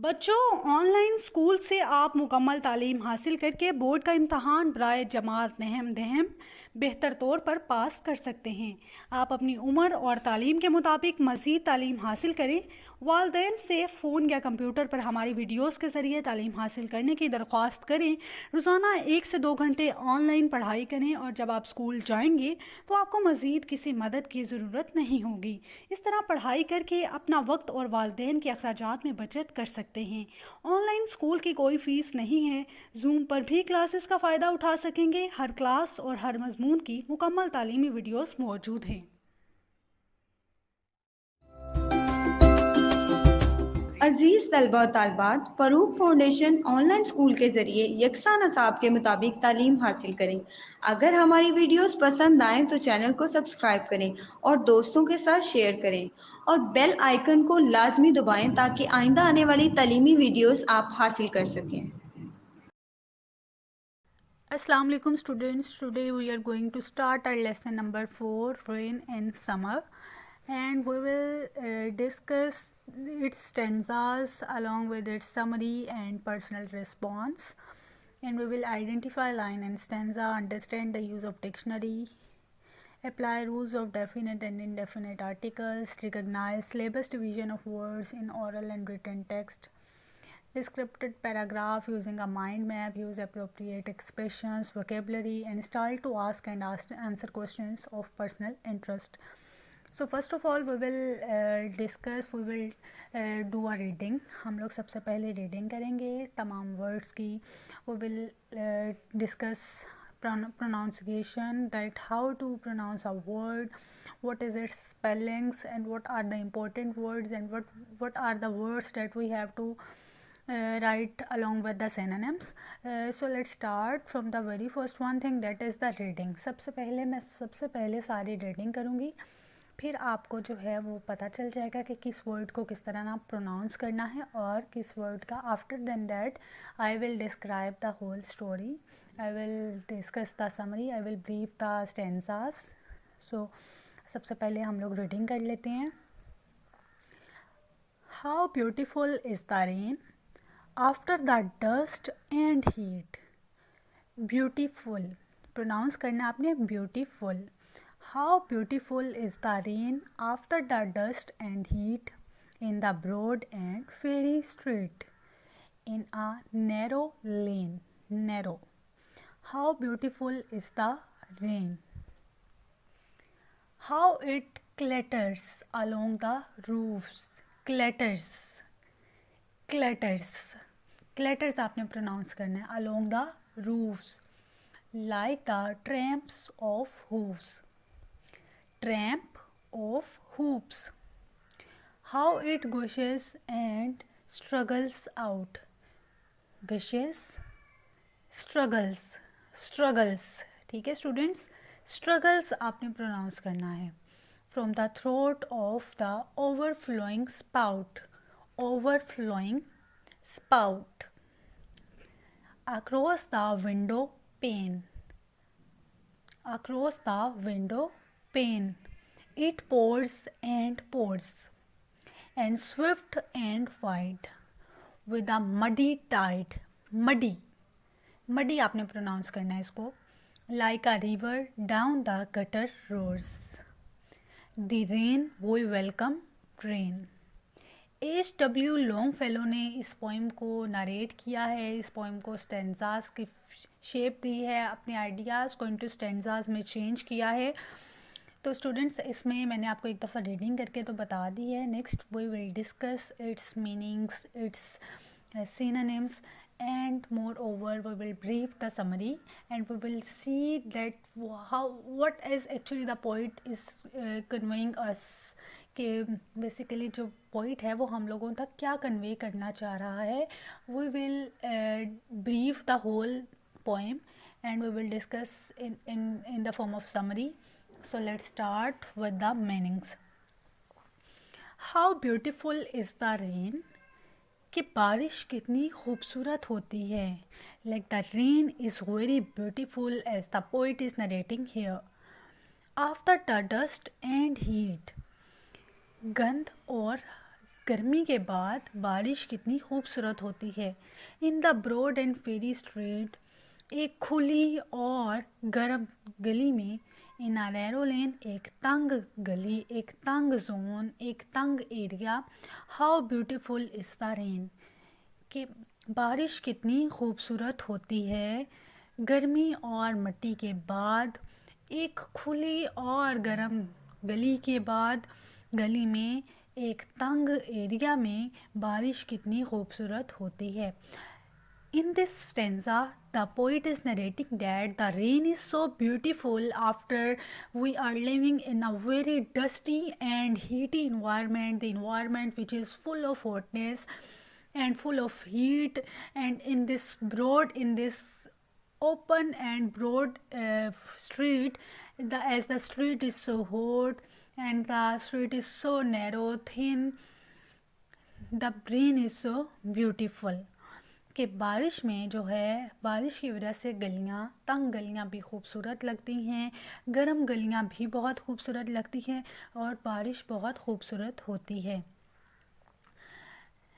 बच्चों, online school से आप मुकम्मल तालीम हासिल करके बोर्ड का इम्तहान बराए जमात नहम दहम बेहतर तौर पर पास कर सकते हैं। आप अपनी उम्र और तालीम के मुताबिक मज़ीद तालीम हासिल करें। वालिदैन से फ़ोन या कंप्यूटर पर हमारी वीडियोस के ज़रिए तालीम हासिल करने की दरख्वास्त करें। रोज़ाना 1 से 2 घंटे ऑनलाइन पढ़ाई करें और जब आप स्कूल जाएंगे तो आपको मज़ीद किसी मदद की ज़रूरत नहीं होगी। इस तरह पढ़ाई करके अपना वक्त और वालिदैन के अखराजात में बचत कर सकते हैं। ऑनलाइन स्कूल की कोई फ़ीस नहीं है। जूम पर भी क्लासेस का फ़ायदा उठा सकेंगे। हर क्लास और हर मज़मून की मुकम्मल तालीमी वीडियोस मौजूद हैं। अजीज़ तलबा और तालबात, फ़रूक फाउंडेशन ऑनलाइन स्कूल के ज़रिए यकसा नसाब के मुताबिक तालीम हासिल करें। अगर हमारी वीडियोस पसंद आएँ तो चैनल को सब्सक्राइब करें और दोस्तों के साथ शेयर करें और बेल आइकन को लाजमी दबाएं ताकि आइंदा आने वाली तालीमी वीडियोस आप हासिल कर सकें। Assalamu alaikum students. Today we are going to start our lesson number 4, rain and summer, and we will discuss its stanzas along with its summary and personal response, and we will identify line and stanza, understand the use of dictionary, apply rules of definite and indefinite articles, recognize syllabus division of words in oral and written text, descripted paragraph using a mind map, use appropriate expressions, vocabulary, and start to ask and answer questions of personal interest. So first of all we will do a reading. हम लोग सबसे पहले reading करेंगे तमाम words की. We will discuss pronunciation, that how to pronounce a word, what is its spellings, and what are the important words, and what are the words that we have to write along with the synonyms. So let's start from the very first one thing, that is the reading. सबसे पहले सारी reading करूँगी, फिर आपको जो है वो पता चल जाएगा कि किस वर्ड को किस तरह ना प्रोनाउंस करना है और किस वर्ड का. After then that I will describe the whole story, I will discuss the summary, I will brief the stanzas. So सबसे पहले हम लोग रीडिंग कर लेते हैं. How beautiful is the rain after the dust and heat. Beautiful pronounce करना आपने, beautiful. How beautiful is the rain after the dust and heat in the broad and fairy street, in a narrow lane. Narrow. How beautiful is the rain. How it clatters along the roofs. Clatters. Clatters. Clatters आपने pronounce करना है. Along the roofs, like the tramps of hooves. Tramp of hoops. How it gushes and struggles out. Gushes, struggles, struggles. ठीक है students, struggles आपने pronounce करना है. From the throat of the overflowing spout. Overflowing spout. Across the window pane. Across the window pane. It pours and pours, and swift and wide, with a muddy tide. Muddy. Muddy आपने pronounce करना है इसको. Like a river down the gutter roars. The rain we welcome rain. H.W. Longfellow ने इस poem को narrate किया है. इस पोइम को स्टेंजास की शेप दी है, अपने आइडियाज़ को इनटू स्टेंजास में चेंज किया है. तो स्टूडेंट्स इसमें मैंने आपको एक दफ़ा रीडिंग करके तो बता दी है. Next we will discuss its meanings, its synonyms, and moreover we will brief the summary, and we will see that what is actually the poet is conveying us, कि बेसिकली जो पोइट है वो हम लोगों तक क्या कन्वे करना चाह रहा है. we will brief the whole poem and we will discuss in the form of summary. So let's start with the meanings. How beautiful is the rain. कि बारिश कितनी खूबसूरत होती है. Like the rain is very beautiful as the poet is narrating here. After the dust and heat. गंध और गर्मी के बाद बारिश कितनी खूबसूरत होती है। In the broad and fiery street, एक खुली और गर्म गली में, इन अ नैरो लेन, एक तंग गली, एक तंग जोन, एक तंग area, how beautiful is the rain, कि बारिश कितनी खूबसूरत होती है गर्मी और मिट्टी के बाद, एक खुली और गर्म गली के बाद, गली में एक तंग एरिया में बारिश कितनी खूबसूरत होती है। In this stanza, the poet is narrating that the rain is so beautiful after we are living in a very dusty and heaty environment, the environment which is full of hotness and full of heat, and in this open and broad street, as the street is so hot and the street is so narrow, thin, the rain is so beautiful, कि बारिश में जो है, बारिश की वजह से गलियाँ, तंग गलियाँ भी खूबसूरत लगती हैं, गर्म गलियाँ भी बहुत खूबसूरत लगती हैं और बारिश बहुत खूबसूरत होती है।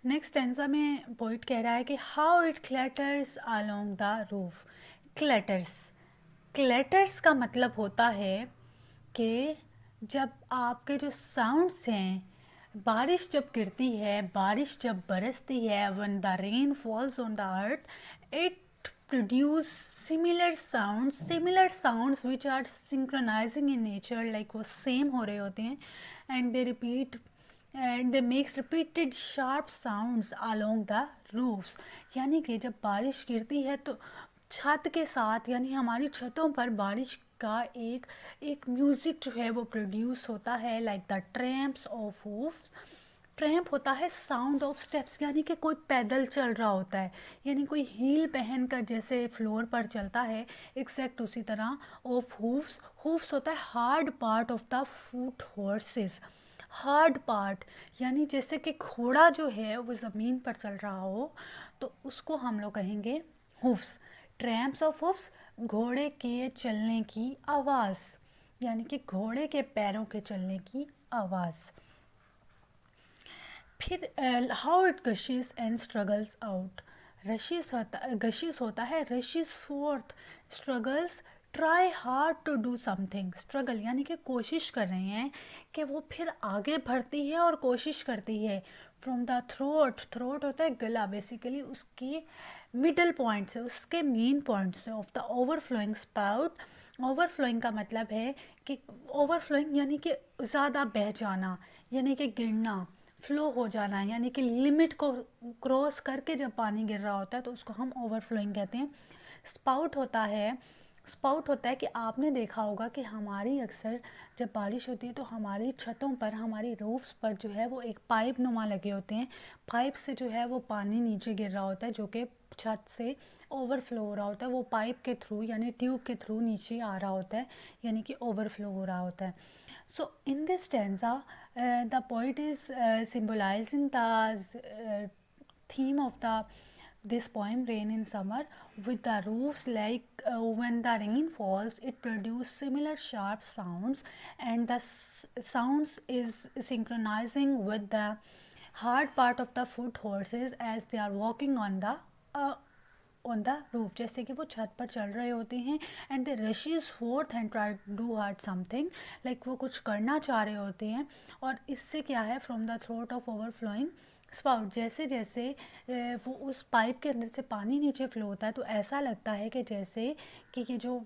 नेक्स्ट स्टैंजा में पोइट कह रहा है कि how it clatters along the roof. Clatters का मतलब होता है कि जब आपके जो साउंड्स हैं, बारिश जब गिरती है, बारिश जब बरसती है, when the rain falls on the earth, it produce similar sounds which are synchronizing in nature, like वो सेम हो रहे होते हैं, and they makes repeated sharp sounds along the roofs, यानी कि जब बारिश गिरती है तो छत के साथ, यानी हमारी छतों पर बारिश का एक म्यूज़िक जो है वो प्रोड्यूस होता है, like the tramps of hoofs. Tramp होता है साउंड ऑफ स्टेप्स, यानी कि कोई पैदल चल रहा होता है, यानी कोई हील पहनकर जैसे फ्लोर पर चलता है, एग्जैक्ट उसी तरह। ऑफ हूफ्स होता है hard part of the foot horses. Hard part यानी जैसे कि घोड़ा जो है वो ज़मीन पर चल रहा हो, तो उसको हम लोग कहेंगे हूफ्स। ट्रैम्प्स ऑफ हूफ्स, घोड़े के चलने की आवाज़, यानी कि घोड़े के पैरों के चलने की आवाज़। फिर how it gushes and struggles out. Gushes होता है rushes forth, struggles try hard to do something. Struggle यानी कि कोशिश कर रहे हैं, कि वो फिर आगे बढ़ती है और कोशिश करती है। फ्रॉम द थ्रोट होता है गला, बेसिकली उसके मिडल पॉइंट से, उसके मेन पॉइंट से, of the overflowing spout. Overflowing का मतलब है कि ओवरफ्लोइंग यानी कि ज़्यादा बह जाना, यानी कि गिरना, फ्लो हो जाना, यानी कि लिमिट को क्रॉस करके जब पानी गिर रहा होता है तो उसको हम ओवरफ्लोइंग कहते हैं। स्पाउट होता है कि आपने देखा होगा कि हमारी अक्सर जब बारिश होती है तो हमारी छतों पर, हमारी रूफ्स पर जो है वो एक पाइप नुमा लगे होते हैं। पाइप से जो है वो पानी नीचे गिर रहा होता है, जो कि छत से ओवरफ्लो हो रहा होता है, वो पाइप के थ्रू यानी ट्यूब के थ्रू नीचे आ रहा होता है, यानी कि ओवरफ्लो हो रहा होता है। So in this stanza the poet is symbolising the theme of this poem, rain in summer, with the roofs, like when the rain falls it produces similar sharp sounds, and the sounds is synchronizing with the hard part of the foot horses as they are walking on the roof, जैसे कि वो छत पर चल रहे होते हैं। And they rushes forth and try do hard something, like वो कुछ करना चाह रहे होते हैं। और इससे क्या है, from the throat of overflowing spout, जैसे जैसे वो उस पाइप के अंदर से पानी नीचे फ्लो होता है तो ऐसा लगता है कि जैसे कि ये जो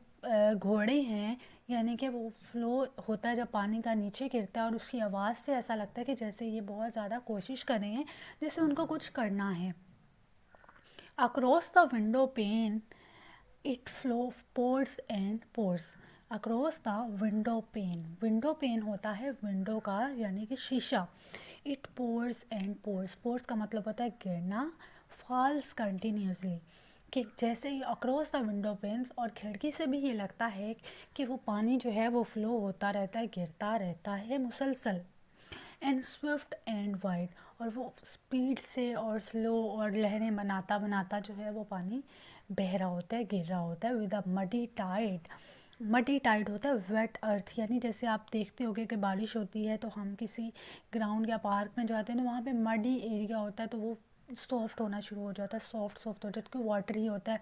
घोड़े हैं, यानी कि वो फ्लो होता है जब पानी का नीचे गिरता है, और उसकी आवाज़ से ऐसा लगता है कि जैसे ये बहुत ज़्यादा कोशिश कर रहे हैं, जैसे उनको कुछ करना है। Across the window pane it pours and pours. Across the window pane होता है विंडो का, यानी कि शीशा। It pours and pours का मतलब होता है गिरना। falls continuously, कि जैसे ही across the window panes, और खिड़की से भी ये लगता है कि वो पानी जो है वो फ्लो होता रहता है, गिरता रहता है मुसलसल। एंड स्विफ्ट एंड वाइड, और वो स्पीड से और स्लो और लहरें बनाता बनाता जो है वो पानी बह रहा होता है, गिर रहा होता है। With a muddy tide, muddy tide होता है वेट अर्थ, यानी जैसे आप देखते होगे कि बारिश होती है तो हम किसी ग्राउंड या पार्क में जाते हैं तो वहाँ पे मडी एरिया होता है, तो वो सॉफ्ट होना शुरू हो जाता है, सॉफ्ट हो जाता है क्योंकि वाटर ही होता है,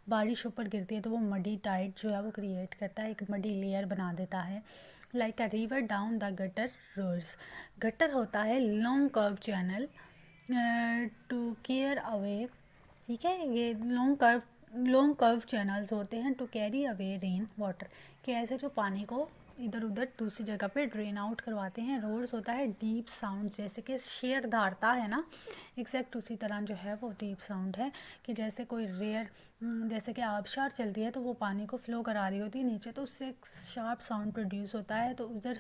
बारिश ऊपर गिरती है तो वो मडी टाइड जो है वो क्रिएट करता है, एक मडी लेयर बना देता है। Like a river down the gutter roars, gutter होता है long curve channel to care away, ठीक है, ये लॉन्ग कर्व चैनल्स होते हैं to carry away rain water, कि ऐसे जो पानी को इधर उधर दूसरी जगह पे ड्रेन आउट करवाते हैं। रोर्स होता है डीप साउंड, जैसे कि शेर धारता है ना, एग्जैक्ट उसी तरह जो है वो डीप साउंड है, कि जैसे कोई रेयर, जैसे कि आबशार चलती है तो वो पानी को फ्लो करा रही होती है नीचे, तो उससे एक शार्प साउंड प्रोड्यूस होता है, तो उधर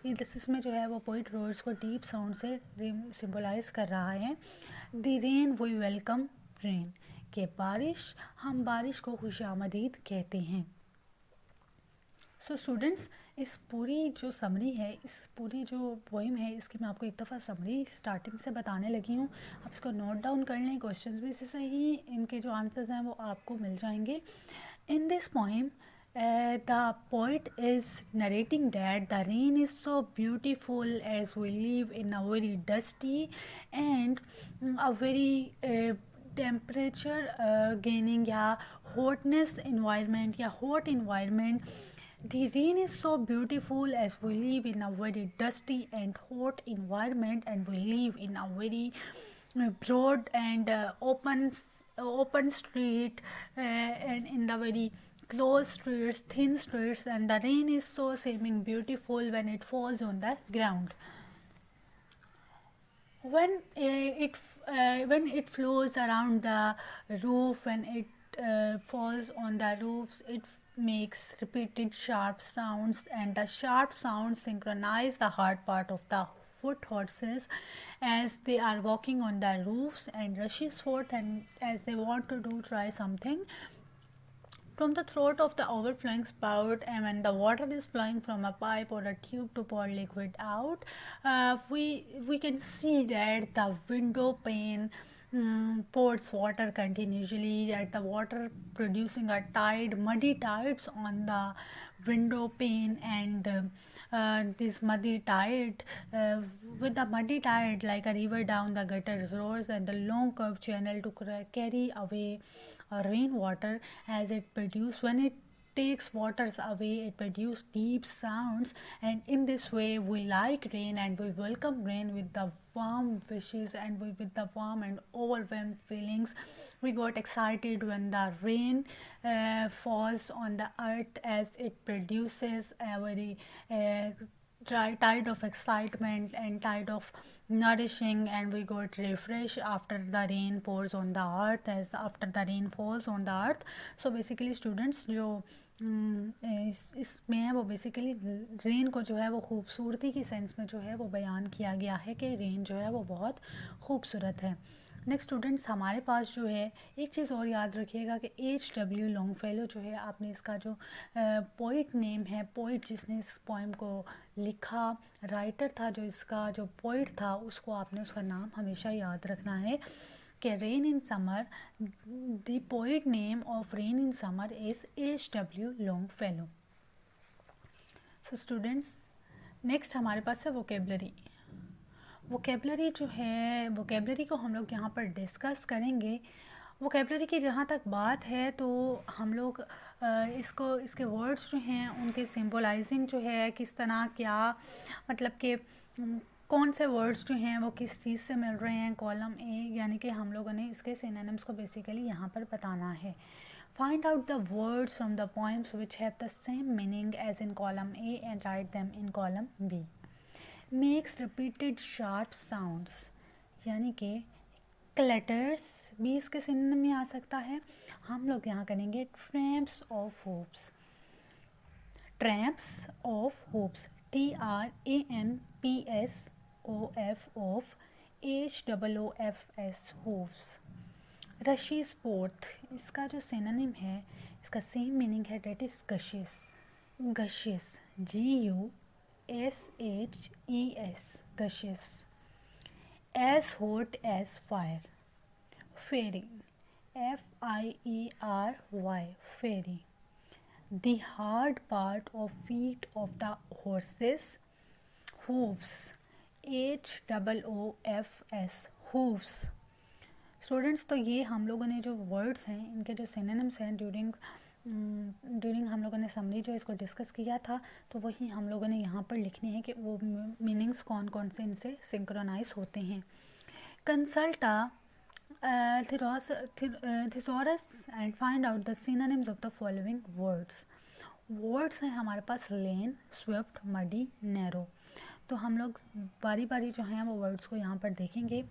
इसमें जो है वो पोइट रोर्स को डीप साउंड से सिम्बलाइज कर रहा है। The rain we welcome rain, के बारिश, हम बारिश को खुशामदीद कहते हैं। सो स्टूडेंट्स, इस पूरी जो समरी है, इस पूरी जो पोइम है, इसकी मैं आपको एक दफ़ा समरी स्टार्टिंग से बताने लगी हूँ, आप इसको नोट डाउन कर लें, क्वेश्चंस भी इससे ही इनके जो आंसर्स हैं वो आपको मिल जाएंगे। In this poem the poet is narrating that the rain is so beautiful as we live in a very dusty and a very temperature gaining या hotness environment या hot environment. The rain is so beautiful as we live in a very dusty and hot environment, and we live in a very broad and open street and in the very close streets, thin streets, and the rain is so seeming beautiful when it falls on the ground. When it flows around the roof, when it falls on the roofs, it makes repeated sharp sounds, and the sharp sounds synchronize the hard part of the foot horses as they are walking on the roofs and rushes forth, and as they want to try something from the throat of the overflowing spout, and when the water is flowing from a pipe or a tube to pour liquid out, we can see that the window pane pours water continuously, that the water producing a tide, muddy tides on the window pane, and this muddy tide, with the muddy tide like a river down the gutters roars, and the long curved channel to carry away rainwater, as it produces, when it takes waters away, it produces deep sounds, and in this way we like rain and we welcome rain with the warm wishes, and with the warm and overwhelmed feelings. We got excited when the rain falls on the earth, as it produces a very tide of excitement and tide of nourishing, and we got refreshed after the rain pours on the earth, as after the rain falls on the earth. So basically students, जो इसमें है वो basically rain को जो है वो खूबसूरती की सेंस में जो है वो बयान किया गया है कि रेन जो है वो बहुत खूबसूरत है। नेक्स्ट स्टूडेंट्स, हमारे पास जो है एक चीज़ और याद रखिएगा कि H.W. लॉन्गफेलो जो है, आपने इसका जो पोइट नेम है, पोइट जिसने इस पोइम को लिखा, राइटर था जो इसका जो पोइट था, उसको आपने उसका नाम हमेशा याद रखना है कि rain in summer, the poet name of rain in summer is H.W. Longfellow. So students, next हमारे पास है वोकेबलरी। वोकेबलरी जो है, वोकेबलरी को हम लोग यहाँ पर डिस्कस करेंगे। वोकेबलरी की जहाँ तक बात है तो हम लोग इसके वर्ड्स जो हैं उनके सिंबलाइजिंग जो है किस तरह, क्या मतलब कि कौन से वर्ड्स जो हैं वो किस चीज़ से मिल रहे हैं, कॉलम ए, यानी कि हम लोगों ने इसके सिनोनिम्स को बेसिकली यहाँ पर बताना है। Find out the words from the poems which have the same meaning as in column A and write them in column B. Makes repeated sharp sounds, यानी कि क्लटर्स भी इसके सिनोनिम में आ सकता है। हम लोग यहाँ करेंगे tramps of hoofs, tramps of hoofs, TRAMPS of HOOFS hoofs. Rushes forth, इसका जो सिनोनिम है, इसका सेम मीनिंग है, that is gushes, gushes GUSHES, gushes. As hot as fire, fiery FIERY, fiery. the hard part of feet of the horses, hooves, HOOFS, hooves. Students, तो ये हम लोगों ने जो वर्ड्स हैं इनके जो सिनोनिम्स हैं ड्यूरिंग हम लोगों ने समरी जो इसको डिस्कस किया था, तो वही हम लोगों ने यहाँ पर लिखने हैं कि वो मीनिंग्स कौन कौन से इनसे सिंक्रोनाइज होते हैं. Consult thesaurus and find out the synonyms of the following words. Words हैं हमारे पास लेन, स्विफ्ट, मडी, नैरो. तो हम लोग बारी बारी जो हैं वो वर्ड्स को यहाँ पर देखेंगे.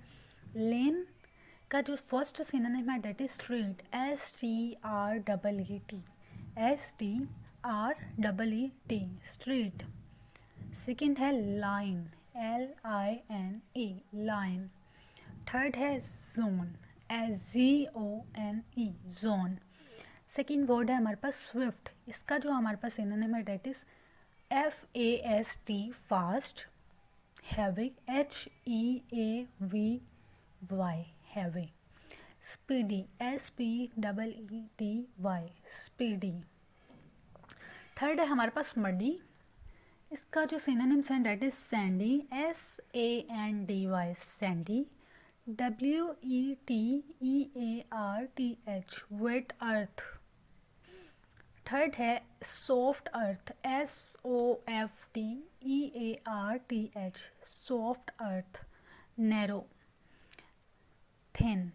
लेन का जो फर्स्ट सिनोनिम है that is street, STREET, STREET, street. Second है लाइन, LINE, लाइन. थर्ड है zone, ZONE, zone. Second word है हमारे पास स्विफ्ट. इसका जो हमारे पास सिनोनिम है that is FAST, fast. Heavy, HEAVY, heavy. Speedy, SPEEDY, speedy. Third है हमारे पास मडी. इसका जो सिनोनिम्स हैं that is sandy, SANDY, sandy. WETEARTH, wet earth. Third है soft earth, SOFTEARTH, soft earth. Narrow. Thin,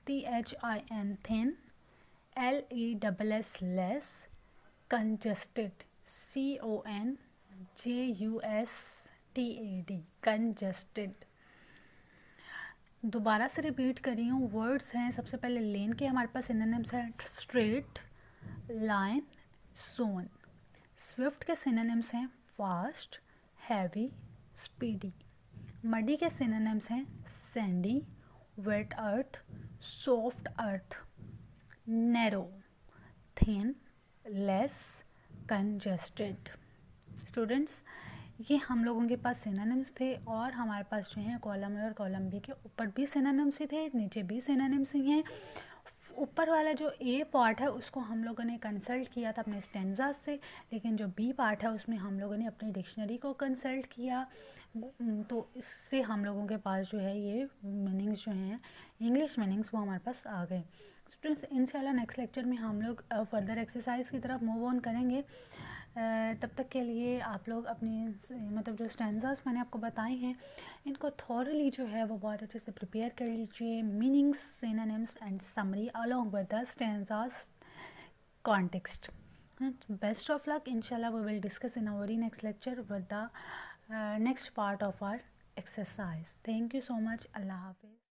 THIN, thin. LESS, less. Congested, CONJUSTED, congested. दोबारा से repeat कर रही हूँ. वर्ड्स हैं सबसे पहले लेन के हमारे पास सिनोनिम्स हैं स्ट्रेट, लाइन, जोन. स्विफ्ट के सिनोनिम्स हैं फास्ट, हैवी, स्पीडी. मडी के सिनोनिम्स हैं sandy, wet earth, soft earth. Narrow, thin, less, congested. Students, ये हम लोगों के पास सिनोनिम्स थे और हमारे पास जो हैं कॉलम ए और कॉलम बी के ऊपर भी सिनोनिम्स ही थे, नीचे भी सिनोनिम्स ही हैं. ऊपर वाला जो ए पार्ट है उसको हम लोगों ने कंसल्ट किया था अपने स्टैंजाज से, लेकिन जो बी पार्ट है उसमें हम लोगों ने अपनी डिक्शनरी को कंसल्ट किया. तो इससे हम लोगों के पास जो है ये मीनिंग्स जो हैं इंग्लिश मीनिंग्स वो हमारे पास आ गए. स्टूडेंट्स, इंशाल्लाह नेक्स्ट लेक्चर में हम लोग फर्दर एक्सरसाइज की तरफ मूव ऑन करेंगे. तब तक के लिए आप लोग अपनी मतलब जो स्टैंजास मैंने आपको बताए हैं इनको थॉरली जो है वो बहुत अच्छे से प्रिपेयर कर लीजिए. Meanings, synonyms and summary along with the stanzas context. Best of luck. इंशाल्लाह we will discuss in a very next lecture with the next part of our exercise. Thank you so much. अल्लाह हाफिज़.